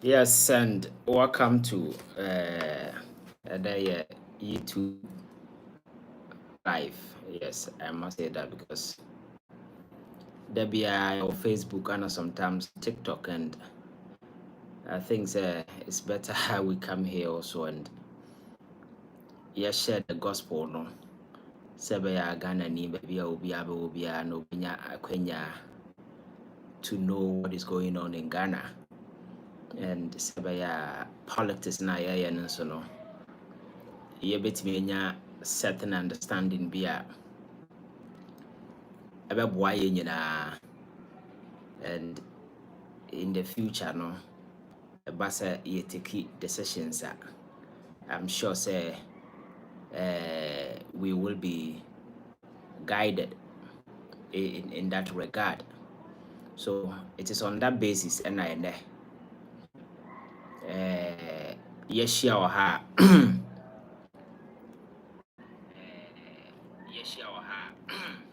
Yes, and welcome to the YouTube live. Yes, I must say that because there be on Facebook and sometimes TikTok, and I think it's better how we come here also and share the gospel. No, Sebaya Ghana ni baby obia no binya akwenya to know what is going on in Ghana and Sebaya politics na and so no. Yɛbɛtumi anya certain understanding bi a ɛbɛboa yɛn nyinaa and in the future no ɛba sɛ yɛtake decisions a I'm sure say we will be guided in that regard. So it is on that basis ɛna ɛnɛ yɛahyia wɔ ha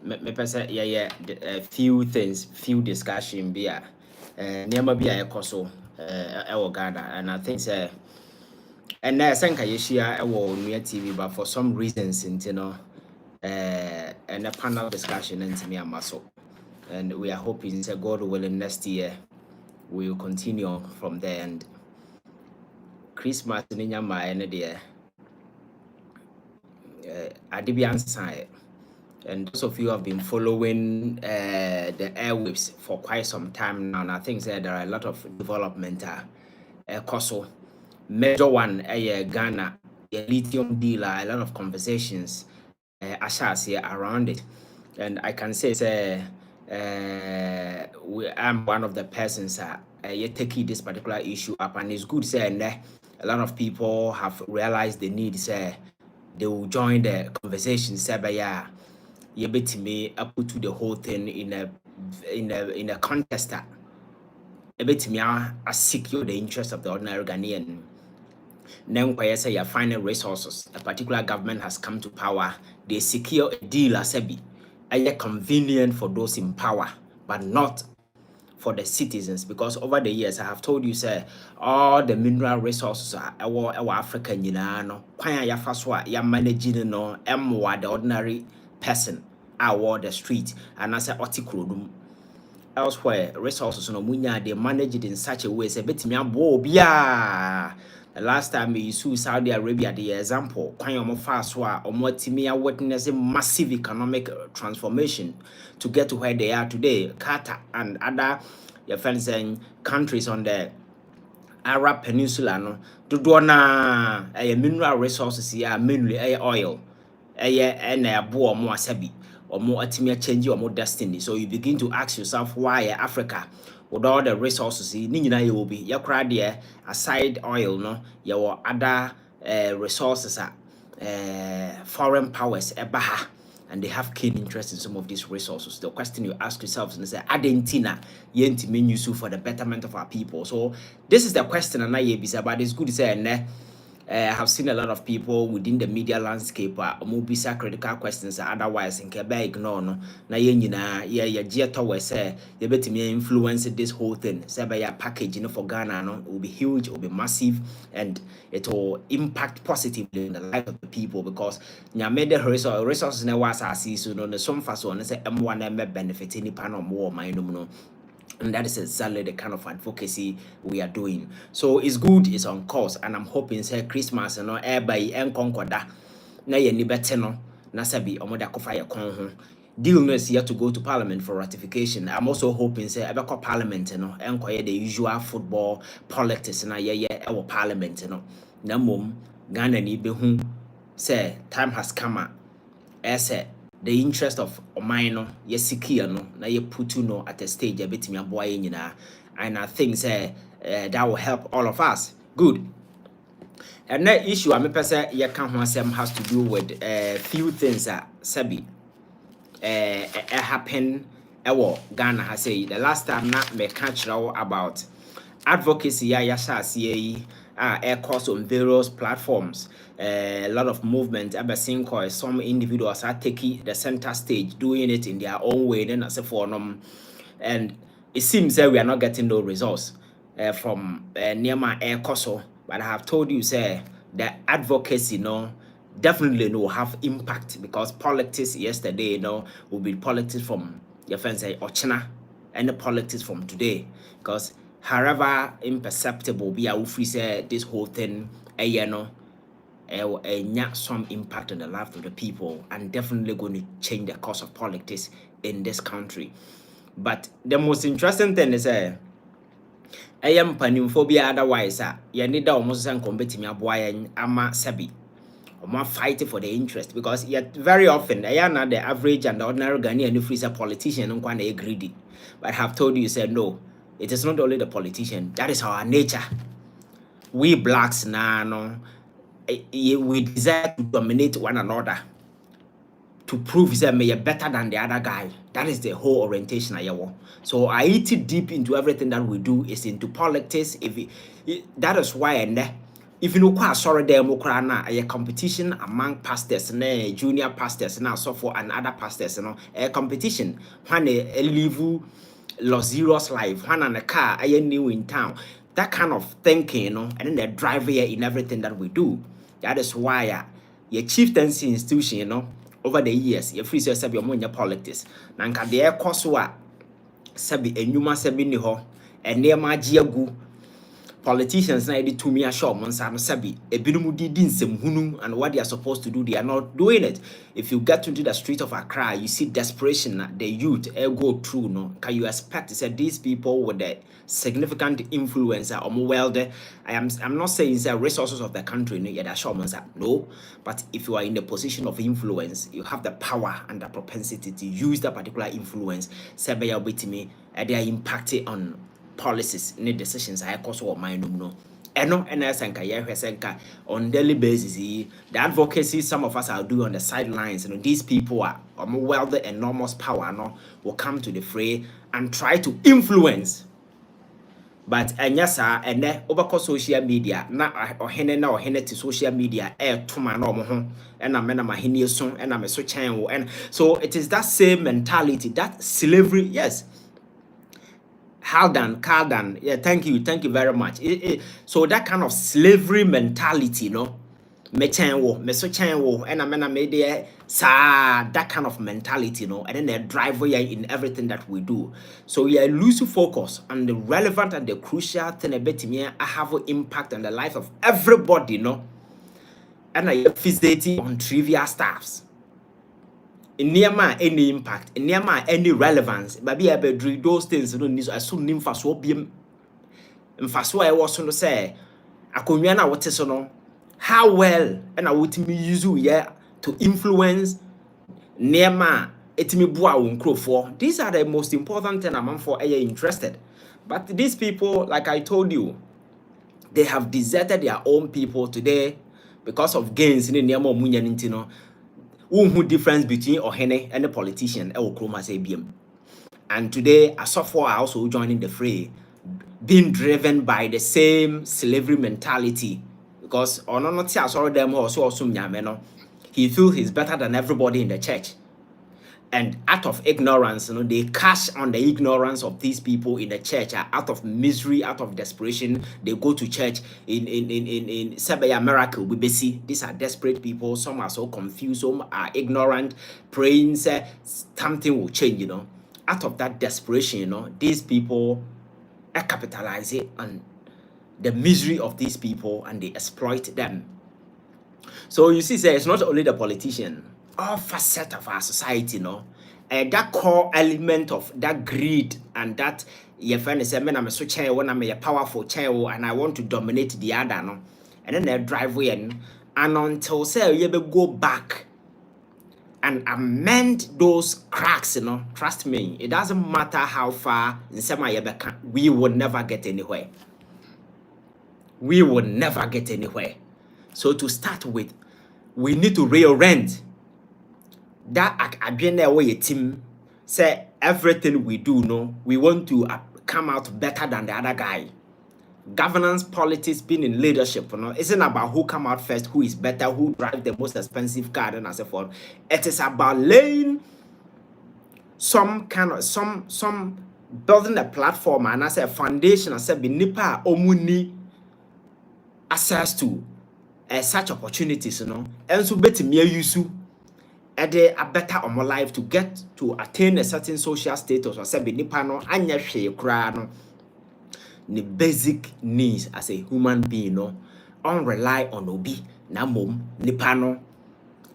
mepɛ sɛ yɛyɛ few discussion bi a nneɛma bi a ɛkɔ so ɛwɔ Ghana, and I think sɛ ɛnɛ ɛsɛ nka yɛhyia ɛwɔ Onua TV, but for some reasons nti no and a panel discussion ntimi ama so, and we are hoping say God willing next year we will continue on from there. And Christmas ni nyama ɛne deɛ ade bi ansa. And those of you who have been following the airwaves for quite some time now, and I think that there are a lot of development so major one Ghana, a lithium deal, a lot of conversations here around it. And I can say I'm one of the persons taking this particular issue up, and it's good saying a lot of people have realized the need say they will join the conversation say you bet me up to the whole thing in a contest that a bit me secure the interest of the ordinary Ghanaian. Then say you're finding resources. A particular government has come to power. They secure a deal as a convenient for those in power, but not for the citizens, because over the years I have told you say all the mineral resources are our African no kwan ya fa so a ya managing no the ordinary person our the street and as a otikrodum elsewhere resources no munya they manage it in such a way say betimi abo bia. The last time we saw Saudi Arabia, the example, witness a massive economic transformation to get to where they are today. Qatar and other your friends and countries on the Arab Peninsula, no, do na mineral resources here, mainly oil, and a boa more sabi or more atimia change or more destiny. So you begin to ask yourself why Africa, with all the resources, you will be your crowd aside oil, no, your other resources foreign powers baha, and they have keen interest in some of these resources. The question you ask yourself is say Adentina yenti mean use for the betterment of our people. So this is the question, and I but it's good to say I have seen a lot of people within the media landscape bisa critical questions otherwise in Quebec ignore no na towards say you bet me influence this whole thing. Say by your package for Ghana no, it will be huge, it will be massive, and it will impact positively in the life of the people, because made the resources na was see so no some fast one say M1 benefit any pan or more mind no. And that is exactly the kind of advocacy we are doing. So it's good, it's on course, and I'm hoping say Christmas no by concorda na ye ni bete no na sabi omoda kofa ye kon ho. Deal no is yet to go to parliament for ratification. I'm also hoping say ebeko parliament no enkoye the usual football politics na ye our parliament no. Na mom Ghana ni behu say time has come ese the interest of mine secure no na ye put no at a stage a bit me aboy nyina, and I think say that will help all of us. Good. And that issue I'm say ye can ho asem has to do with few things that sabi happen Ghana has say the last time na me catch about advocacy air course on various platforms. A lot of movement ever seen some individuals are taking the center stage, doing it in their own way, then as a forum, and it seems that we are not getting those results. from Nema Air Koso, but I have told you, say, the advocacy, definitely will have impact because politics yesterday, will be politics from your friends say Ochina and the politics from today. Because however imperceptible be a free say this whole thing, some impact on the life of the people and definitely going to change the course of politics in this country. But the most interesting thing is mpanimfo bi otherwise you need da almost san competimi aboa yen ama sabi omo fight for the interest because yet very often na the average and the ordinary Ghanaian free say politician nkwa na greedy. But I have told you, say no, it is not only the politician, that is our nature. We blacks we desire to dominate one another, to prove that we are better than the other guy. That is the whole orientation I want. So I eat it deep into everything that we do is into politics. That is why if you know quite sorry na a competition among pastors, junior pastors, now so for and other pastors, a competition when a live luxurious life, when on a car, I new in town. That kind of thinking, and then the driver in everything that we do. That is why your chieftaincy institution, over the years, your free yourself your money politics. Nanka the air koswa sabi enyuma sabi ni ho, and near my giagu. Politicians na to me assure Monsano Sabi, a binumudi some hunu, and what they are supposed to do, they are not doing it. If you get into the street of Accra, you see desperation, the youth go through. No, can you expect to say these people with the significant influence or more wealthy? I'm not saying the resources of the country, no, but if you are in the position of influence, you have the power and the propensity to use that particular influence. Sabi ya with me, they are impacting on policies and decisions I cause or mind no. And on daily basis, the advocacy some of us are doing on the sidelines. These people are well the enormous power will come to the fray and try to influence. But yes, and then over social media, na or to social media, to my normal and I'm a mahini song and I'm a so channel. And so it is that same mentality, that slavery, yes. Cardan, yeah, thank you very much. So that kind of slavery mentality, me so chenwo, and I made that kind of mentality, and then they drive in everything that we do. So we are losing focus on the relevant and the crucial thing about me. I have an impact on the life of everybody, and I fixating on trivial stuffs. In near any impact, in near any relevance, but be able to those things don't need as soon as so be I was to say, I could what is how well and I would me use you to influence near it me bua uncro for. These are the most important thing I'm for interested. But these people, like I told you, they have deserted their own people today because of gains in the near more munyanintino. Who difference between Ohene and the politician and today a software are also joining the fray, being driven by the same slavery mentality because he feels he's better than everybody in the church. And out of ignorance, they cash on the ignorance of these people in the church. Out of misery, out of desperation, they go to church in Sabaya miracle. We see these are desperate people. Some are so confused, some are ignorant, praying something will change. Out of that desperation, these people capitalize it on the misery of these people and they exploit them. So you see, it's not only the politician. All facets of our society, that core element of that greed and that your friend say, I'm a so chair when I'm a powerful chair and I want to dominate the other, and then they drive in and until say you go back and amend those cracks, trust me, it doesn't matter how far in some we will never get anywhere. We will never get anywhere. So to start with, we need to reorient that again way team say everything we do we want to come out better than the other guy. Governance, politics, being in leadership isn't about who come out first, who is better, who drive the most expensive car and so forth. It is about laying some building a platform and as a foundation as a nipa omuni access to such opportunities, and so better me use a better on my life to get to attain a certain social status or say nipa no anya hwe kra no the basic needs as a human being on rely on obi na mom nipa no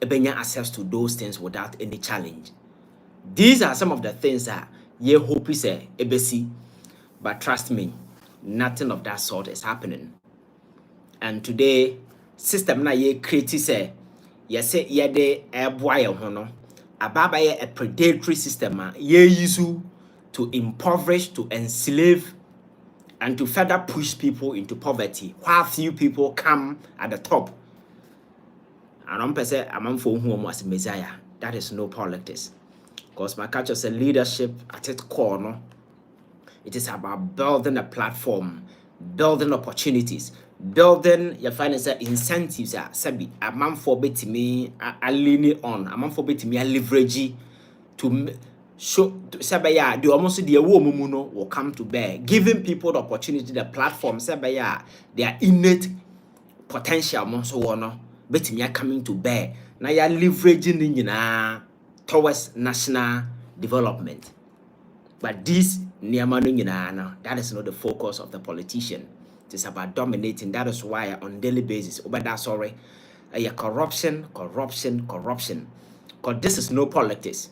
ebenya access to those things without any challenge. These are some of the things that ye hope is a ebesi, but trust me, nothing of that sort is happening. And today, system na ye create say yes ye de eboy ho no ababa ye a predatory system ye use to impoverish, to enslave, and to further push people into poverty, while few people come at the top. And I'm say I'm for whom was Messiah. That is no politics. Because my culture says leadership at its core, no? It is about building a platform, building opportunities, building your financial incentives. Sabi, a man for bit me, I lean it on, a man for bit me, I leverage to show Sabaya, the almost the woman will come to bear, giving people the opportunity, the platform, Sabaya, their innate potential, so on, but me are coming to bear. Now you're leveraging in towards national development. But this that is not the focus of the politician. It is about dominating. That is why on daily basis, corruption. Because this is no politics.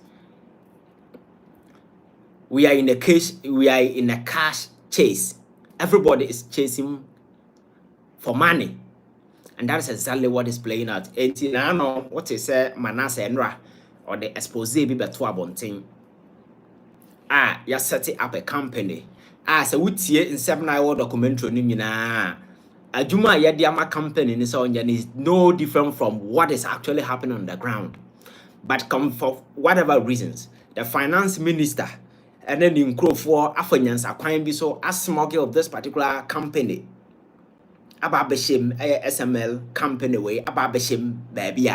We are in a cash chase. Everybody is chasing for money. And that is exactly what is playing out. And I know what is Manasa Enra or the expose be beto abonten. You set up a company. So we see in 7-hour documentary ni nyina. Ajuma ya diama company in so is no different from what is actually happening on the ground. But come for whatever reasons, the finance minister and then in crowd for Afanyans are quite be so as smuggle of this particular company. Ababeshim SML company way ababeshim baby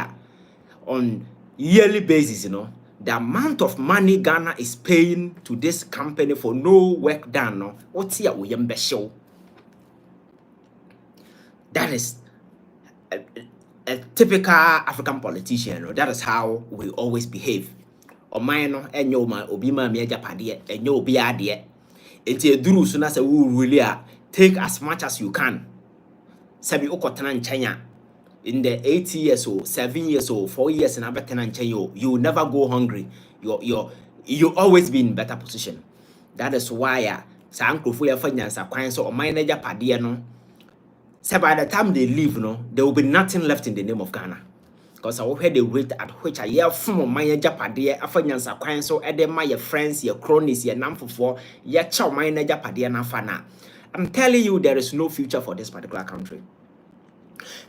on yearly basis, the amount of money Ghana is paying to this company for no work done, what's here we show. That is a typical African politician. That is how we always behave. Or mine and yo ma obima me japade and yo be ade. It's a duru so na say we really take as much as you can. Sabi okotana nchanya in the 8 years or 7 years or 4 years and abetana nchanya you will never go hungry. You always be in better position. That is why sa ankrofo ya fanyansa kwan so o man na japade no. So by the time they leave, there will be nothing left in the name of Ghana. Because I heard the rate at which I hear from my Japadia, Afanyans acquaintance, so Edema, your friends, your cronies, your number for your child, my Japadia Nafana. I'm telling you, there is no future for this particular country.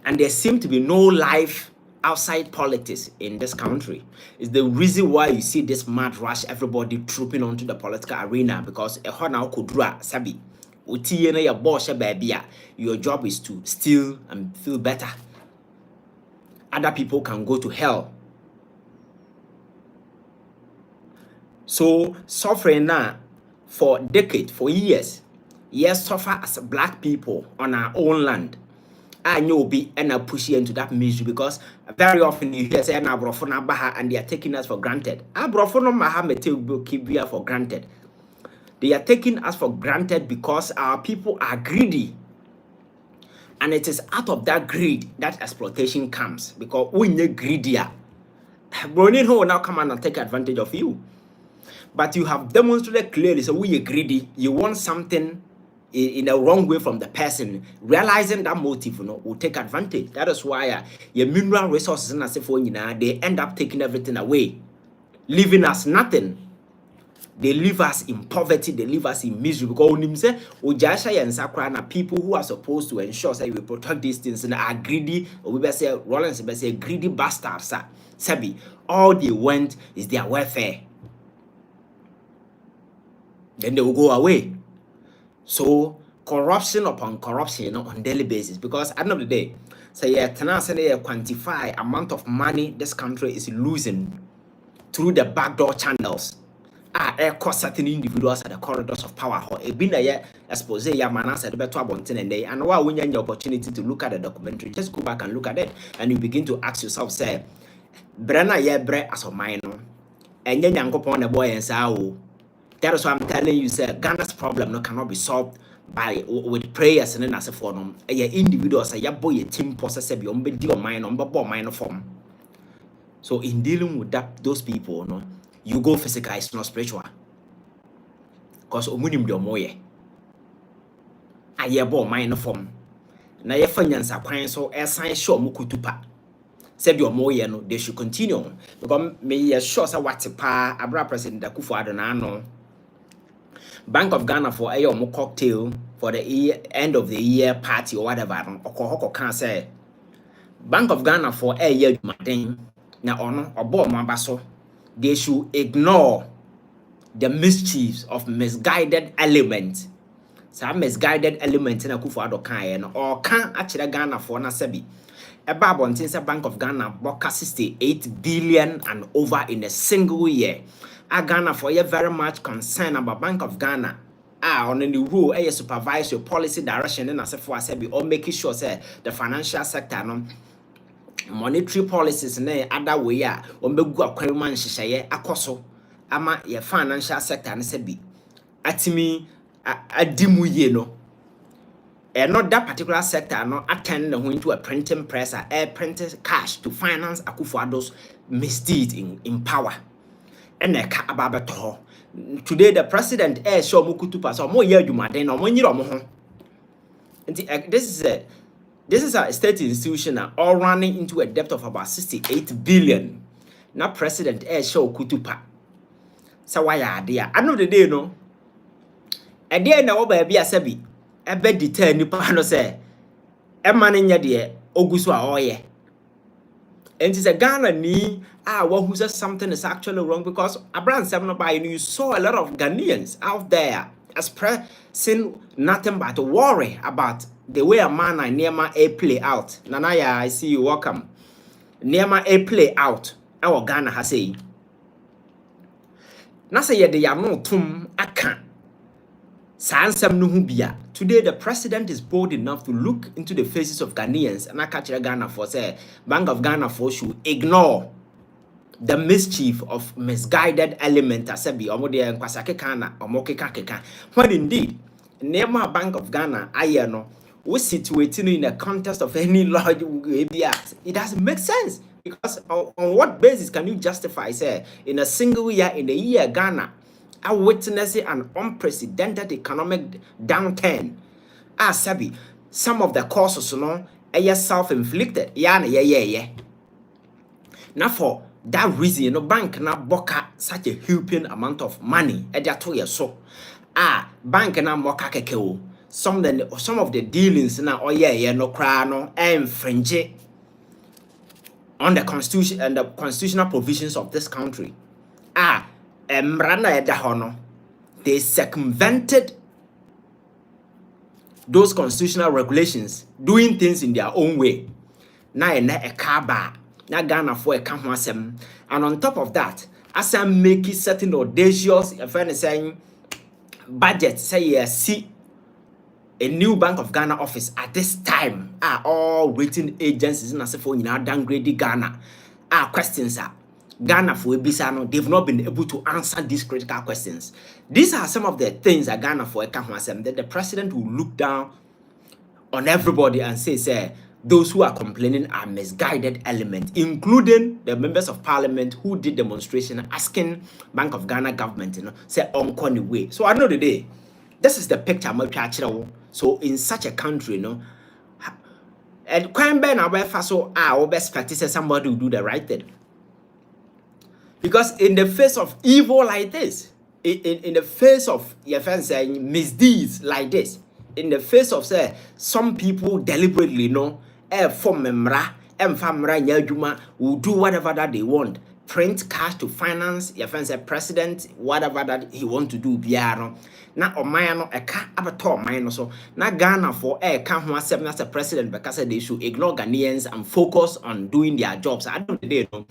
And there seems to be no life outside politics in this country. It's the reason why you see this mad rush, everybody trooping onto the political arena, because a honor kudra sabi. Your job is to steal and feel better. Other people can go to hell. So suffering now for decades, for years, suffer as black people on our own land. And you'll be and push you into that misery because very often you hear say and they are taking us for granted. For granted. They are taking us for granted because our people are greedy. And it is out of that greed that exploitation comes. Because when you're greedier, Brony will now come and take advantage of you. But you have demonstrated clearly, so when you're greedy, you want something in a wrong way from the person. Realizing that motive will take advantage. That is why your mineral resources they end up taking everything away, leaving us nothing. They leave us in poverty, they leave us in misery because people who are supposed to ensure that we protect these things and are greedy, or we say Rollins say greedy bastards. Sabi, all they want is their welfare. Then they will go away. So corruption upon corruption on daily basis, because at the end of the day, say quantify amount of money this country is losing through the backdoor channels. certain individuals at the corridors of power. A been a expose ya manas at the better abontin and day. And while when you have the opportunity to look at the documentary, just go back and look at it, and you begin to ask yourself, say, Brenna ye bre as a minor, and then you upon a boy and say, oh, that is why I'm telling you, sir, Ghana's problem no cannot be solved by with prayers and then as a form. A individuals, a boy, a team process, a beyond your mind on minor form. So in dealing with those people, no, you go physical, it's not spiritual. Because omunim de omoye. Aye bo minor form. Na ye fanyansa kwan so esan show mukutupa. Said your moye no, they should continue. Because me sure say what pa Abra President Akufo-Addo na no. Bank of Ghana for a cocktail for the end of the year party or whatever. Oko can say Bank of Ghana for a year matin na ono obo mabaso. They should ignore the mischiefs of misguided elements. Some misguided elements in Akufo-Addo kan or can actually Ghana for na sebi. A Babontinsa Bank of Ghana bought 68 billion and over in a single year. A Ghana for you very much concerned about Bank of Ghana. On the rule, supervise your policy direction and as for sebi or making sure say the financial sector no monetary policies ne other way or mbegu akwaman hyehyeye akoso ama your financial sector ne sebi atimi adimu ye no. And not that particular sector no attend into a printing press or printed cash to finance Akufo-Addo's misdeed in power. And a today the president show mukutupa so more year jumaden or when you this is a state institution all running into a debt of about 68 billion. Now president show kutupa. So why are there? I know the day no. A day na oba be a sebi. Ebe detail nipa no say e man nya de oguso a oye. And it's a Ghana ni who says something is actually wrong because Abraham 7 by you saw a lot of Ghanaians out there expressing nothing but worry about the way a man and Nema a play out. Nanaya, I see you, welcome. Nema a play out. Our Ghana has say. Nasa ye de yano tum aka. Sansam nuhubia. Today, the president is bold enough to look into the faces of Ghanaians and I catch Ghana for say Bank of Ghana for should ignore the mischief of misguided element asebi omode nkwasake kana omokeka keka. When indeed, Nema Bank of Ghana ayano was situated in the context of any large ABS. It doesn't make sense because on what basis can you justify say in a single year in a year Ghana are witnessing an unprecedented economic downturn? Sabi, some of the causes, are self-inflicted. Yeah. Now for that reason, bank na boka such a huge amount of money. So, bank na moka kekeo. Some of the dealings na no cry no infringe on the constitution and the constitutional provisions of this country. They circumvented those constitutional regulations, doing things in their own way. Now a car na Ghana for a campasem, and on top of that, as I make it certain audacious, a friend is saying budget, say see a new Bank of Ghana office at this time all rating agencies in a phone now downgrading Ghana. Questions are Ghana for Bisano, they've not been able to answer these critical questions. These are some of the things that Ghana for a campasem that the president will look down on everybody and say, those who are complaining are misguided elements, including the members of parliament who did demonstration asking Bank of Ghana government, say on Connie way. So I know the day. This is the picture I'm going. So in such a country, and crime ben so our best practice somebody will do the right thing. Because in the face of evil like this, in the face of your friends saying misdeeds like this, in the face of say some people deliberately form memra famra nyaduma will do whatever that they want, print cash to finance your friends say president whatever that he want to do biano na oman no eka abeto oman no so na Ghana for ka ho asem as a president because they should ignore Ghanaians and focus on doing their jobs. I don't know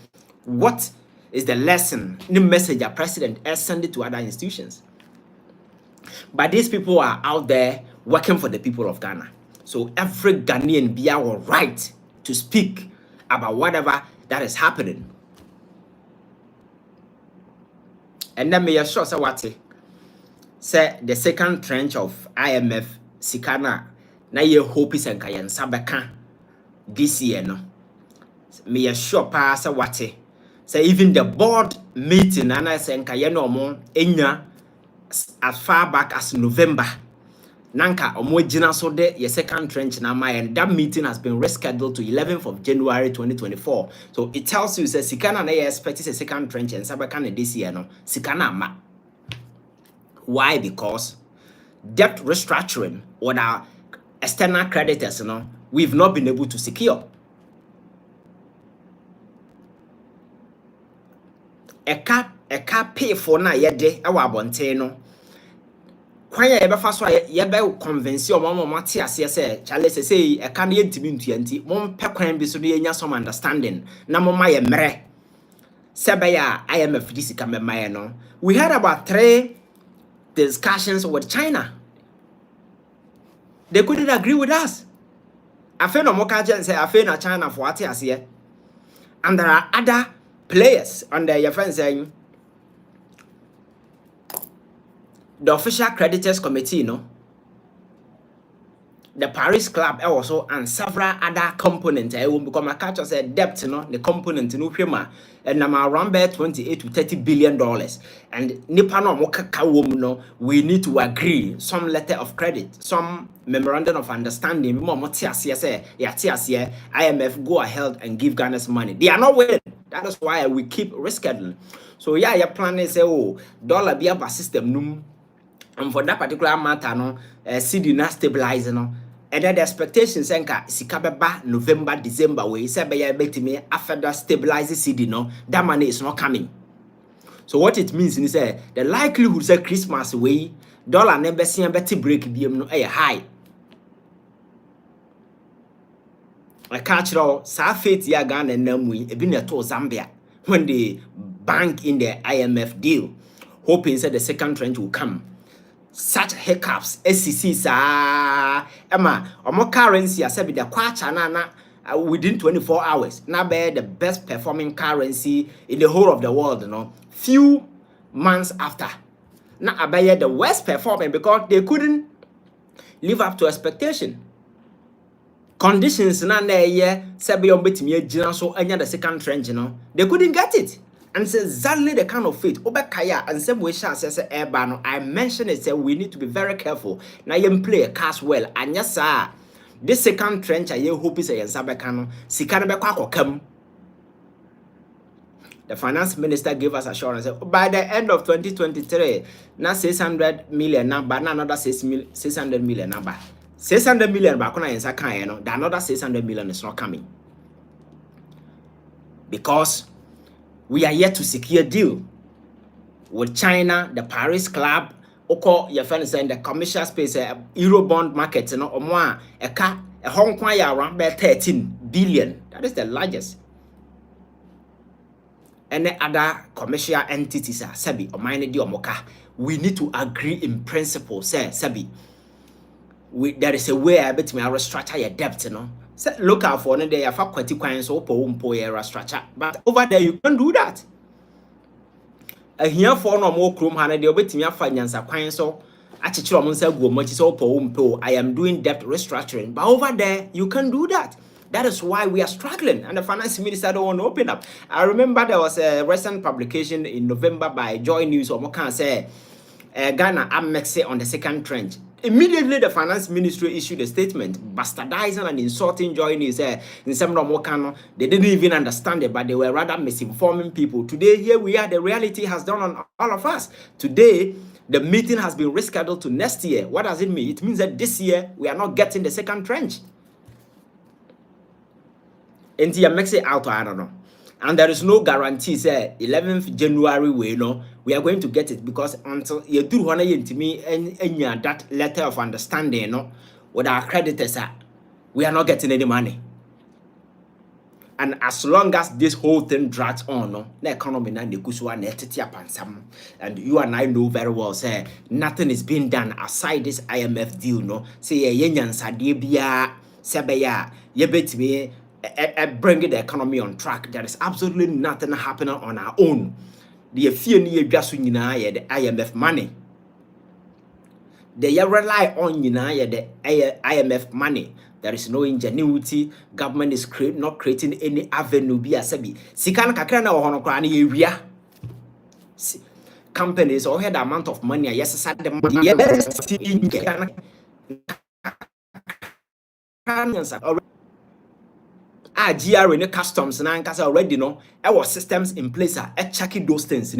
what is the lesson, the message a president has sent it to other institutions. But these people are out there working for the people of Ghana. So every Ghanaian be our right to speak about whatever that is happening. And then may assure say what say the second tranche of IMF Sikana na ye hope is enka yen sabeka this year no. May assure pa say what say even the board meeting and I say enka yen omo enya as far back as November. Nanka omojina so de your second trench na my, and that meeting has been rescheduled to 11th of January 2024. So it tells you say Sikana na expect a second trench and Sabakana this year no Sikana ma. Why? Because debt restructuring or our external creditors, we've not been able to secure. A cap pay for na yede our bonteno. Kwanya yɛbɛfa so a yɛbɛ convince ɔmo mate ase sɛ Charles say e ka na yɛntimi ntuanti mom pɛ kwan bi so na yɛnya some understanding na moma yɛ mmerɛ sɛ bɛyɛ a IMF di sika mɛma no. We had about 3 discussions with China. They couldn't agree with us. Afe no moka say afe na China for ate ase, and there are other players under your friend saying the official creditors committee, the Paris Club also, and several other components. I will become a catch as a debt, the component in Ukraine, and I'm around by 28 to 30 billion dollars. And Nipano Moka, we need to agree some letter of credit, some memorandum of understanding. IMF go ahead and give Ghana's money. They are not willing. That is why we keep rescheduling. So yeah, your plan is dollar be a system. And for that particular matter, CD not stabilize, and then the expectations enka sikabeba November, December way say be me after that stabilize CD that money is not coming. So what it means is the likelihood say Christmas way dollar never see better break BM high. I catch it all sa faith ya Ghana namwe e bi na to Zambia when they bank in the IMF deal, hoping that the second tranche will come. Such hiccups, SCC, Emma, or more currency, I said, with the kwacha within 24 hours. Now, be the best performing currency in the whole of the world, few months after. Now, I buy the worst performing because they couldn't live up to expectation. Conditions, none there, yeah, Sabion Betimia, so any the second trench, they couldn't get it. And it's exactly the kind of faith. Obekaya and some way shall say Airbano. I mentioned it, say we need to be very careful. Now you play a cast well. And yes, sir. This second trench, I hope is a Sabacano. Sikana come. The finance minister gave us assurance by the end of 2023, now 600 million number, another 600 million number. 600 million bakuna in Sakayano, the another 600 million is not coming. Because we are yet to secure a deal with China, the Paris Club, Oko, your friend saying the commercial space, Euro bond market, or more, a Hong Kong around 13 billion. That is the largest. Any other commercial entities are Sabi or Mine or Moka. We need to agree in principle, say Sabi. There is a way I bet me I restructure your debt, Look out for day of quality coins or structure, but over there you can't do that. A here for no more chrome hand, the bit me finance a coin so I am doing debt restructuring, but over there you can't do that. That is why we are struggling, and the finance minister don't want to open up. I remember there was a recent publication in November by Joy News or Mokan say Ghana Amexe on the second trench. Immediately, the finance ministry issued a statement bastardizing and insulting Joy News. In some of Mokano, they didn't even understand it, but they were rather misinforming people. Today, here we are. The reality has done on all of us. Today, the meeting has been rescheduled to next year. What does it mean? It means that this year we are not getting the second trench. And you makes it out, I don't know. And there is no guarantee, say 11th January we are going to get it, because until you do one to me and that letter of understanding, with our creditors, we are not getting any money. And as long as this whole thing drags on, no, the economy na nekusua neteti apansam. And you and I know very well, say nothing is being done aside this IMF deal, no. Say yenyan sadie biya sebeya yebetime bring the economy on track. There is absolutely nothing happening on our own. The fear ni edwaso nyina ye the IMF money. They rely on the IMF money. There is no ingenuity. Government is not creating any avenue. Be a sebi. Sikan kakra na ohono kwa ni area. Companies or had the amount of money. Yes, sad the money. Yes, GR in the customs and already know our systems in place are checking those things.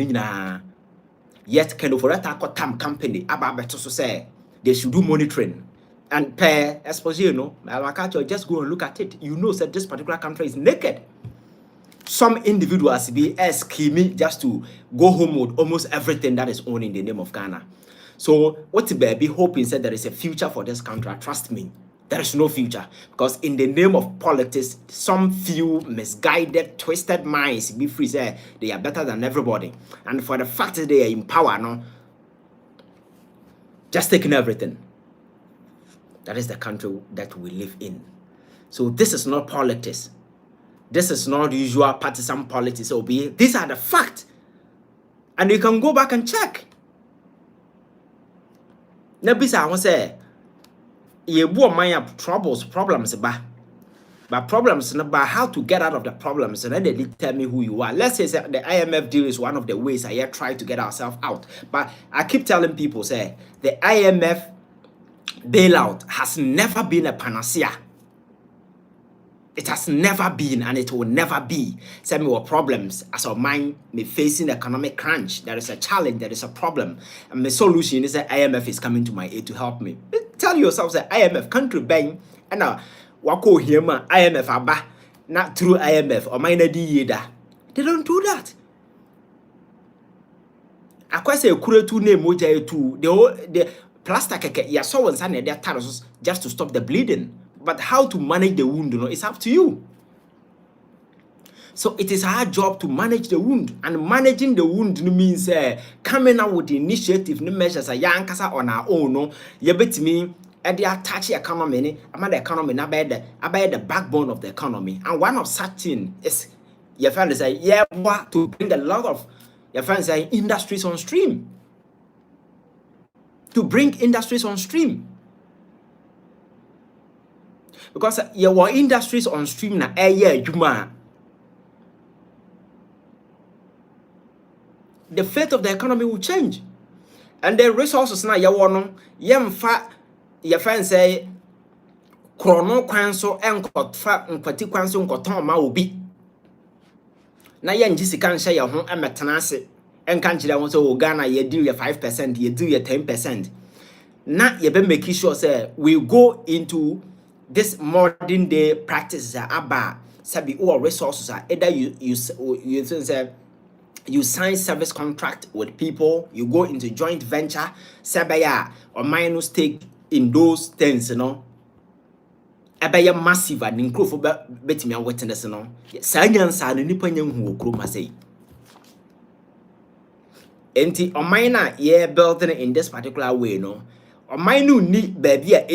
Yet can over that time company about to say they should do monitoring and pay exposure, just go and look at it. You know that this particular country is naked. Some individuals be scheming just to go home with almost everything that is owned in the name of Ghana. So what be hoping said there is a future for this country. Trust me, there is no future, because in the name of politics, some few misguided, twisted minds be free say they are better than everybody, and for the fact that they are in power, no, just taking everything. That is the country that we live in. So this is not politics. This is not usual partisan politics. These are the facts, and you can go back and check. Nebisa I want say. You have problems, but problems about how to get out of the problems, and then they tell me who you are. Let's say the IMF deal is one of the ways I try to get ourselves out. But I keep telling people, say the IMF bailout has never been a panacea. It has never been, and it will never be. Some more problems as of mine me facing economic crunch. There is a challenge, there is a problem, and the solution is that IMF is coming to my aid to help me. Tell yourself that IMF country bank and now wako here man IMF aba not through IMF or minor yeda. They don't do that. I quite say kure tu name moja tu the plastic ya so one son their taros just to stop the bleeding. But how to manage the wound, it's up to you. So it is our job to manage the wound, and managing the wound means coming out with the initiative, no measures a young casa on our own. No, you bet me at the attach economy, the economy, about the backbone of the economy, and one of such thing is your friend say to bring a lot of your friends say industries on stream, to bring industries on stream. Because your industries on stream na the fate of the economy will change, and the resources na yemfa your friend say chrono kwanso enkotfa nkwati kwanso nkoton ma obi na yenji sika nhye ye ho emetena ase enka nkire won so Ghana ye deal ye 5%, ye deal ye 10%. Na ye be make sure say we go into this modern day practices are about sabi or resources are either you say you sign service contract with people, you go into joint venture, sabaya or minus stake in those things, abaya massive and include betting and witness, science and nipa who kroma say. Enti or minor building in this particular way, or mine need baby a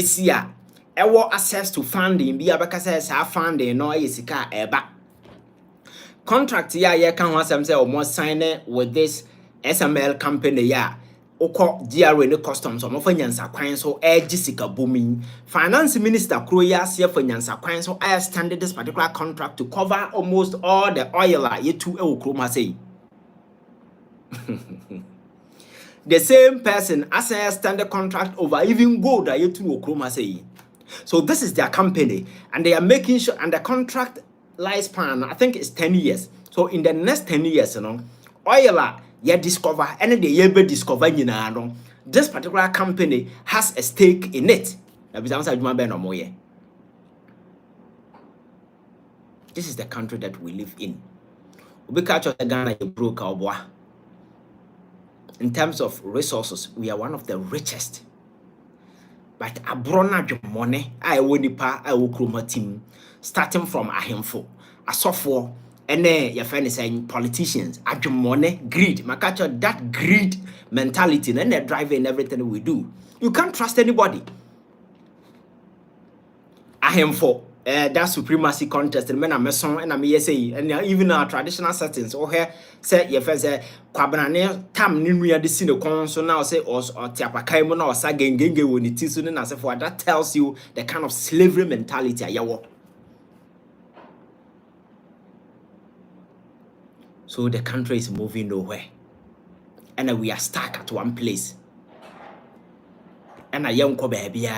ewo access to funding be abakasa sa funding no yesika eba contract ya kan ho asem say o sign with this SML company ya ukọ GRA ne customs o mo fanyansa kwan so sika booming finance minister kro ya se fanyansa kwan so I extended this particular contract to cover almost all the oil yetu e kro ma say the same person as I extended contract over even gold yetu kro ma say. So this is their company, and they are making sure, and the contract lifespan I think is 10 years. So in the next 10 years, oil you discover, and they ever discover this particular company has a stake in it. This is the country that we live in. In terms of resources, we are one of the richest. But abrona money I wonipa I will chroma team starting from ahemfo asofo ene your friend is saying politicians adwumone greed makacho that greed mentality and they driving everything we do. You can't trust anybody. Ahemfo that supremacy contest and men are meson and I'm say and even our traditional settings or here say your friend say kwabanane tam ninu de sine kon so now say or tiapakai mo na osa gengenge woni ti so na say for that tells you the kind of slavery mentality ayawo. So the country is moving nowhere and we are stuck at one place and a young ko baby